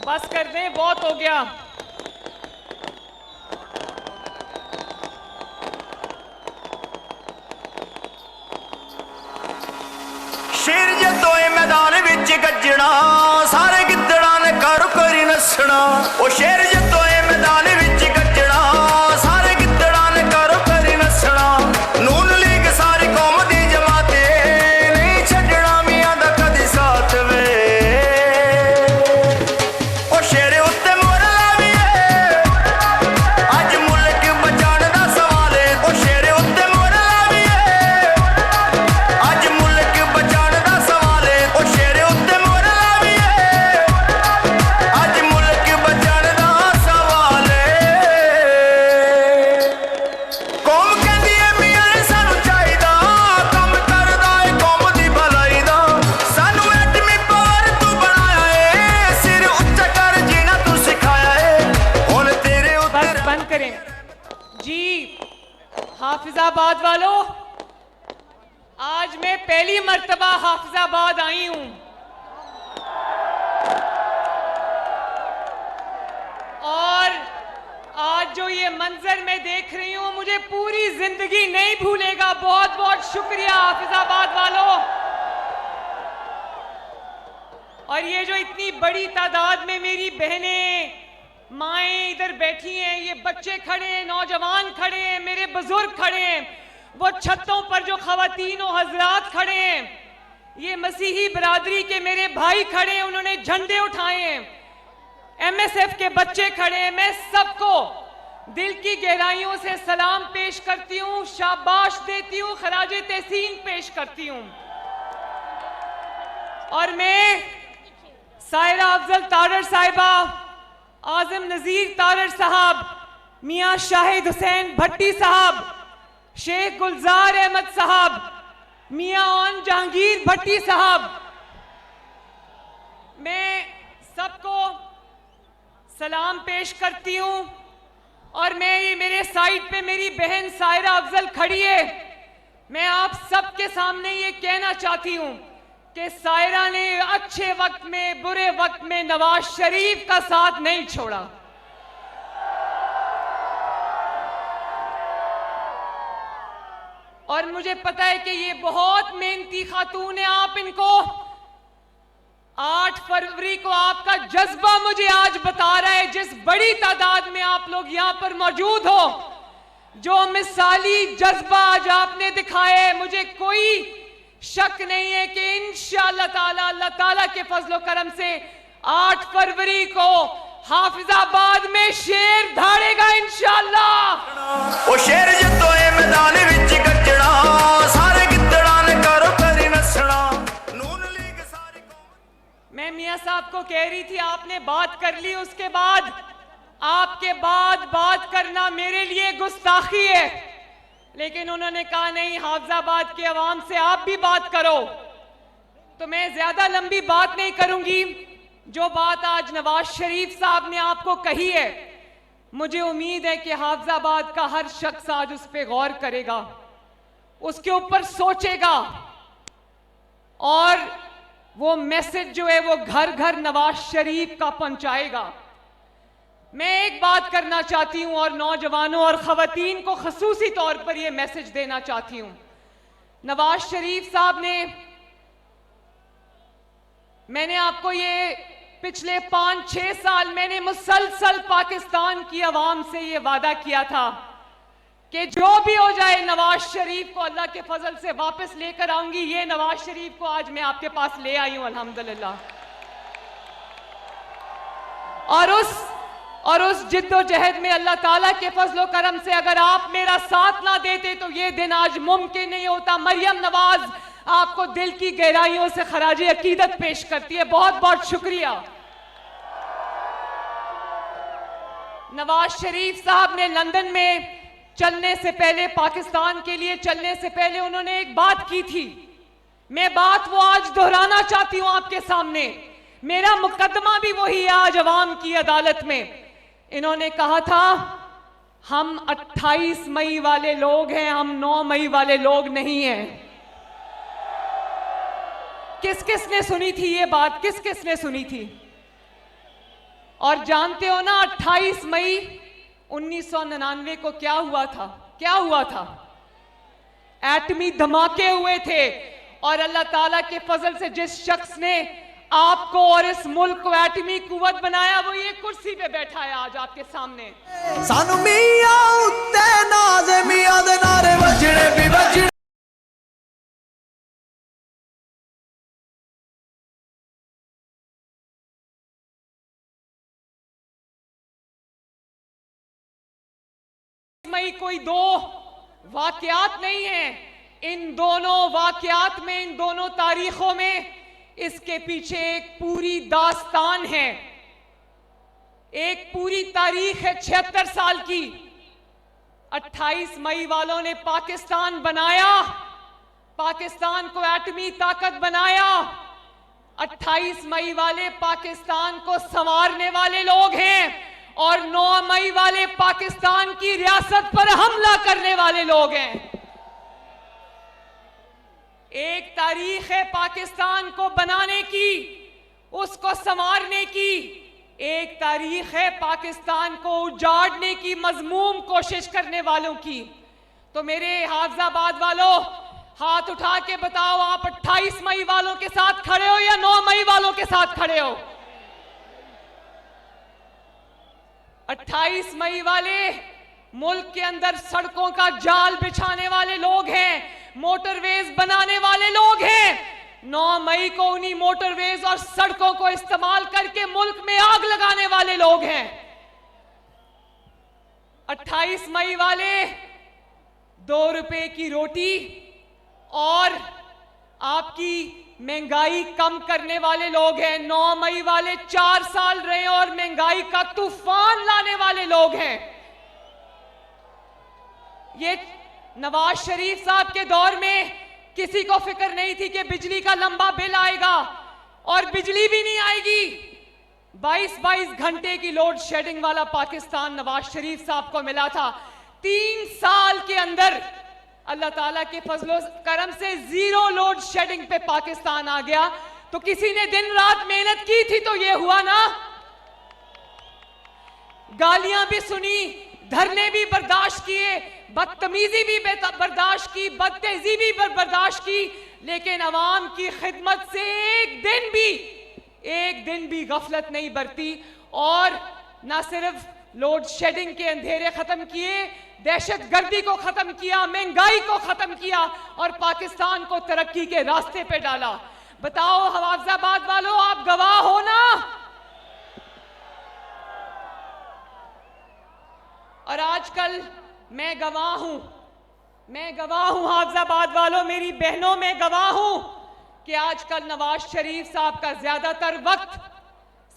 बस कर दें, बहुत हो गया। शेर जदों मैदान विच गजना, सारे गिद्दड़ां ने करो करी नसना। ओ शेर जदों मैदान विच गजना, सारे गिद्दड़ां ने करो करी नसना। नून लीग सारी कौम दी जमाते, नहीं छड्डना मियां दा कदी साथ वे। ओ शेर उत्ते मोहर लावीए, अज मुल्क बचाण दा सवाल है। ओ शेर उत्ते मोहर लावीए, अज मुल्क बचाण दा सवाल है। ओ शेर उत्ते मोहर लावीए, अज मुल्क बचाण दा सवाल है। कौम कहंदी है मियां सानू चाहीदा, कम करदा है कौम दी भलाई दा। सानू एटमी पावर तू बनाया है, सिर उच्चा कर जीना तू सिखाया है। हुण तेरे उत्ते बस बंद करें जी। हाफिजाबाद वालों, आज मैं पहली मर्तबा हाफिजाबाद आई हूं और आज जो ये मंजर मैं देख रही हूं, मुझे पूरी जिंदगी नहीं भूलेगा। बहुत बहुत शुक्रिया हाफिजाबाद वालों। और ये जो इतनी बड़ी तादाद में मेरी बहनें, माएँ इधर बैठी हैं, ये बच्चे खड़े हैं, नौजवान खड़े हैं, मेरे बुजुर्ग खड़े हैं, वो छतों पर जो खवातीन और हजरात खड़े हैं, ये मसीही बरादरी के मेरे भाई खड़े हैं, उन्होंने झंडे उठाए हैं, MSF के बच्चे खड़े हैं। मैं सबको दिल की गहराइयों से सलाम पेश करती हूँ, शाबाश देती हूँ, खराजे तहसीन पेश करती हूँ। और मैं सायरा अफजल तारड़ साहिबा, आजम नजीर तारड़ साहब, मियां शाहिद हुसैन भट्टी साहब, शेख गुलजार अहमद साहब, मियां ओन जहांगीर भट्टी साहब, मैं सबको सलाम पेश करती हूं। और मैं ये मेरे साइड पे मेरी बहन सायरा अफजल खड़ी है, मैं आप सबके सामने ये कहना चाहती हूं कि सायरा ने अच्छे वक्त में बुरे वक्त में नवाज शरीफ का साथ नहीं छोड़ा। और मुझे पता है कि ये बहुत मेहनती खातून है। आप इनको 8 फरवरी को आपका जज्बा मुझे आज बता रहा है, जिस बड़ी तादाद में आप लोग यहां पर मौजूद हो, जो मिसाली जज्बा आज आपने दिखाया है, मुझे कोई शक नहीं है कि इंशाअल्लाह ताला अल्लाह ताला के फजलो करम से 8 फरवरी को हाफिजाबाद में शेर धाड़ेगा इंशाअल्लाह। ओ शेर जदों मैदान विच गजना, सारे गिद्दड़ां ने करो करी नसना। नून लीग सारी कौम। मैं मियां साहब को कह रही थी, आपने बात कर ली, उसके बाद आपके बाद बात करना मेरे लिए गुस्ताखी है, लेकिन उन्होंने कहा नहीं, हाफिजाबाद के अवाम से आप भी बात करो। तो मैं ज्यादा लंबी बात नहीं करूंगी। जो बात आज नवाज शरीफ साहब ने आपको कही है, मुझे उम्मीद है कि हाफिजाबाद का हर शख्स आज उस पर गौर करेगा, उसके ऊपर सोचेगा, और वो मैसेज जो है वो घर घर नवाज शरीफ का पहुंचाएगा। मैं एक बात करना चाहती हूं और नौजवानों और खवातीन को खसूसी तौर पर यह मैसेज देना चाहती हूं। नवाज शरीफ साहब ने, मैंने आपको ये पिछले 5-6 साल मैंने मुसलसल पाकिस्तान की आवाम से ये वादा किया था कि जो भी हो जाए नवाज शरीफ को अल्लाह के फजल से वापस लेकर आऊंगी। ये नवाज शरीफ को आज मैं आपके पास ले आई हूं अल्हम्दुलिल्लाह। और उस जिद्दोजहद में अल्लाह ताला के फजलो करम से अगर आप मेरा साथ ना देते तो ये दिन आज मुमकिन नहीं होता। मरियम नवाज आपको दिल की गहराइयों से खराजे अकीदत पेश करती है। बहुत बहुत शुक्रिया। नवाज शरीफ साहब ने लंदन में चलने से पहले, पाकिस्तान के लिए चलने से पहले उन्होंने एक बात की थी। मैं बात वो आज दोहराना चाहती हूं आपके सामने। मेरा मुकदमा भी वही है आज अवाम की अदालत में। इन्होंने कहा था हम 28 मई वाले लोग हैं, हम 9 मई वाले लोग नहीं हैं। किस किस ने सुनी थी ये बात? किस किस ने सुनी थी? और जानते हो ना 28 मई 1999 को क्या हुआ था? क्या हुआ था? एटमी धमाके हुए थे। और अल्लाह ताला के फजल से जिस शख्स ने आपको और इस मुल्क को एटमी कुव्वत बनाया, वो ये कुर्सी पे बैठा है आज आपके सामने। सानू मियां उत्ते नाज़ मियां दे नारे वजने भी वजने। मई कोई दो वाकयात नहीं है। इन दोनों वाकयात में, इन दोनों तारीखों में इसके पीछे एक पूरी दास्तान है, एक पूरी तारीख है 76 साल की। 28 मई वालों ने पाकिस्तान बनाया, पाकिस्तान को एटमी ताकत बनाया। 28 मई वाले पाकिस्तान को संवारने वाले लोग हैं और 9 मई वाले पाकिस्तान की रियासत पर हमला करने वाले लोग हैं। एक तारीख है पाकिस्तान को बनाने की, उसको संवारने की। एक तारीख है पाकिस्तान को उजाड़ने की मजमूम कोशिश करने वालों की। तो मेरे हाफिजाबाद वालों, हाथ उठा के बताओ, आप 28 मई वालों के साथ खड़े हो या 9 मई वालों के साथ खड़े हो? 28 मई वाले मुल्क के अंदर सड़कों का जाल बिछाने वाले लोग हैं, मोटरवेज बनाने वाले लोग हैं। 9 मई को उन्हीं मोटरवेज और सड़कों को इस्तेमाल करके मुल्क में आग लगाने वाले लोग हैं। 28 मई वाले 2 रुपए की रोटी और आपकी महंगाई कम करने वाले लोग हैं। 9 मई वाले 4 साल रहे और महंगाई का तूफान लाने वाले लोग हैं। ये नवाज शरीफ साहब के दौर में किसी को फिक्र नहीं थी कि बिजली का लंबा बिल आएगा, और बिजली भी नहीं आएगी। 22-22 घंटे की लोड शेडिंग वाला पाकिस्तान नवाज शरीफ साहब को मिला था। 3 साल के अंदर अल्लाह ताला के फजलो करम से 0 लोड शेडिंग पे पाकिस्तान आ गया। तो किसी ने दिन रात मेहनत की थी तो ये हुआ ना। गालियां भी सुनी, धरने भी बर्दाश्त किए, बदतमीजी भी बर्दाश्त की, बदतेजी भी बर्दाश्त की, लेकिन अवाम की खिदमत से एक दिन भी गफलत नहीं बरती। और ना सिर्फ लोड शेडिंग के अंधेरे खत्म किए, दहशतगर्दी को खत्म किया, महंगाई को खत्म किया और पाकिस्तान को तरक्की के रास्ते पे डाला। बताओ हवाफिजाबाद वालों, आप गवाह हो ना। और आजकल मैं गवाह हूं हाफिजाबाद वालों, मेरी बहनों, मैं गवाह हूं कि आजकल नवाज शरीफ साहब का ज्यादातर वक्त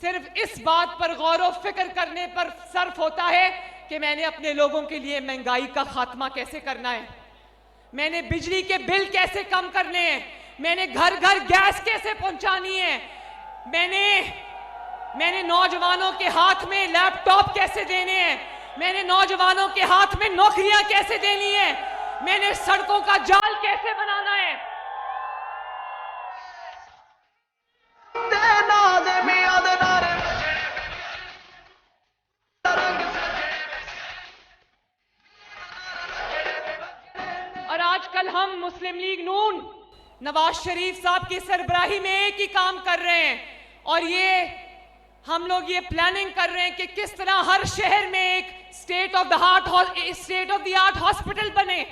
सिर्फ इस बात पर गौर व फिक्र करने पर सर्फ होता है कि मैंने अपने लोगों के लिए महंगाई का खात्मा कैसे करना है, मैंने बिजली के बिल कैसे कम करने हैं, मैंने घर घर गैस कैसे पहुंचानी है, मैंने नौजवानों के हाथ में लैपटॉप कैसे देने हैं, मैंने नौजवानों के हाथ में नौकरियां कैसे देनी है, मैंने सड़कों का जाल कैसे बनाना है। और आजकल हम मुस्लिम लीग नून नवाज शरीफ साहब की सरबराही में एक ही काम कर रहे हैं, और हम लोग ये प्लानिंग कर रहे हैं कि किस तरह हर शहर में एक state of the art hospital बने,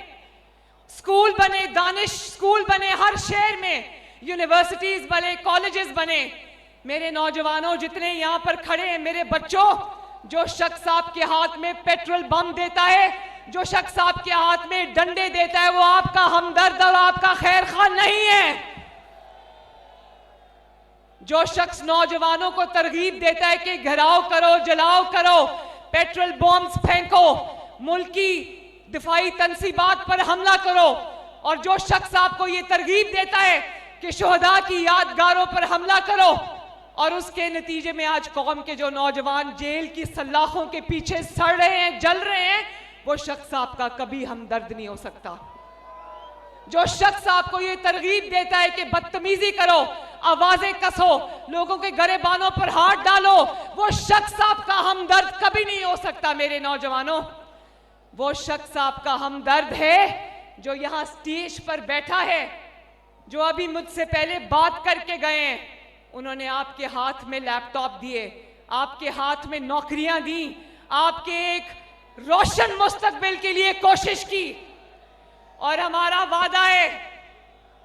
स्कूल बने, दानिश स्कूल बने, हर शहर में यूनिवर्सिटीज बने, कॉलेजेस बने। मेरे नौजवानों जितने यहाँ पर खड़े हैं, मेरे बच्चों, जो शख्स आपके हाथ में पेट्रोल बम देता है, जो शख्स आपके हाथ में डंडे देता है, वो आपका हमदर्द और आपका खैर खा नहीं है। जो शख्स नौजवानों को तरगीब देता है कि घिराव करो, जलाओ करो, पेट्रोल बॉम्ब्स फेंको, मुल्क की दिफाई तंसीबात पर हमला करो, और जो शख्स आपको ये तरगीब देता है कि शुहदा की यादगारों पर हमला करो, और उसके नतीजे में आज कौम के जो नौजवान जेल की सलाखों के पीछे सड़ रहे हैं, जल रहे हैं, वो शख्स आपका कभी हमदर्द नहीं हो सकता। जो शख्स आपको ये तरगीब देता है कि बदतमीजी करो, आवाजें कसो, लोगों के गरेबानों पर हाथ डालो, वो शख्स आपका हमदर्द कभी नहीं हो सकता। मेरे नौजवानों, वो शख्स आपका हमदर्द है जो यहां स्टेज पर बैठा है, जो अभी मुझसे पहले बात करके गए हैं। उन्होंने आपके हाथ में लैपटॉप दिए, आपके हाथ में नौकरियां दी, आपके एक रोशन मुस्तकबिल के लिए कोशिश की। और हमारा वादा है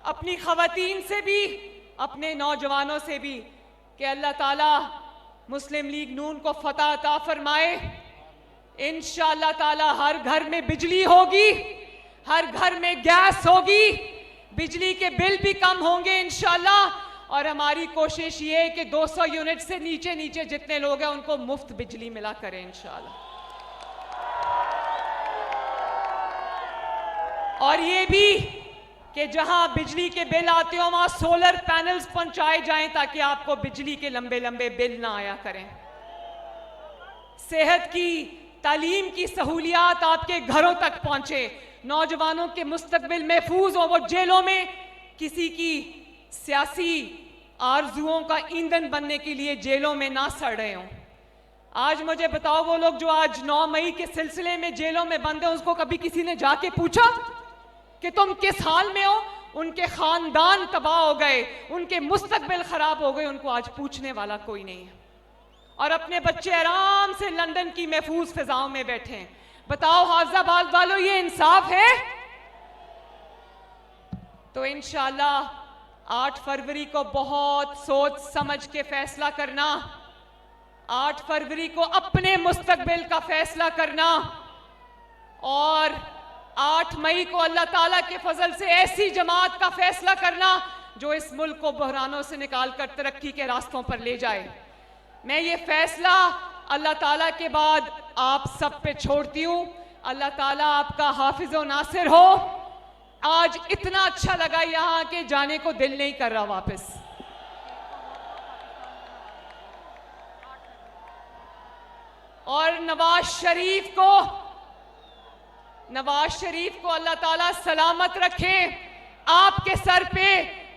अपनी खवातीन से भी, अपने नौजवानों से भी, कि अल्लाह ताला मुस्लिम लीग नून को फतह अता फरमाए। इंशाअल्लाह ताला हर घर में बिजली होगी, हर घर में गैस होगी, बिजली के बिल भी कम होंगे इंशाअल्लाह। और हमारी कोशिश ये है कि 200 यूनिट से नीचे नीचे जितने लोग हैं उनको मुफ्त बिजली मिला करें इंशाअल्लाह। और ये भी कि जहां बिजली के बिल आते हो वहां सोलर पैनल्स पहुंचाए जाएं ताकि आपको बिजली के लंबे लंबे बिल ना आया करें। सेहत की, तालीम की सहूलियात आपके घरों तक पहुंचे, नौजवानों के मुस्तकबिल महफूज हो, वो जेलों में किसी की सियासी आरजुओं का ईंधन बनने के लिए जेलों में ना सड़ रहे हों। आज मुझे बताओ, वो लोग जो आज 9 मई के सिलसिले में जेलों में बंद हैं, उसको कभी किसी ने जाके पूछा कि तुम किस हाल में हो? उनके खानदान तबाह हो गए, उनके मुस्तकबिल खराब हो गए, उनको आज पूछने वाला कोई नहीं है। और अपने बच्चे आराम से लंदन की महफूज फिजाओं में बैठे हैं। बताओ हाफिजाबाद वालों, ये इंसाफ है? तो इंशाअल्लाह 8 फरवरी को बहुत सोच समझ के फैसला करना, 8 फरवरी को अपने मुस्तकबिल का फैसला करना, और 8 मई को अल्लाह ताला के फजल से ऐसी जमात का फैसला करना जो इस मुल्क को बहरानों से निकालकर तरक्की के रास्तों पर ले जाए। मैं ये फैसला अल्लाह ताला के बाद आप सब पे छोड़ती हूँ। अल्लाह ताला आपका हाफिज और नासिर हो। आज इतना अच्छा लगा यहाँ के जाने को दिल नहीं कर रहा वापस। और नवाज शरीफ को अल्लाह ताला सलामत रखे। आपके सर पे,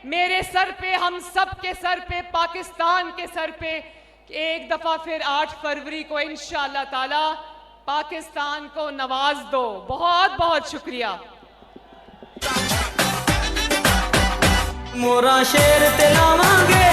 मेरे सर पे, हम सब के सर पे, पाकिस्तान के सर पे एक दफा फिर 8 फरवरी को इंशाअल्लाह ताला पाकिस्तान को नवाज दो। बहुत बहुत शुक्रिया। मोरा शेर ते लावांगे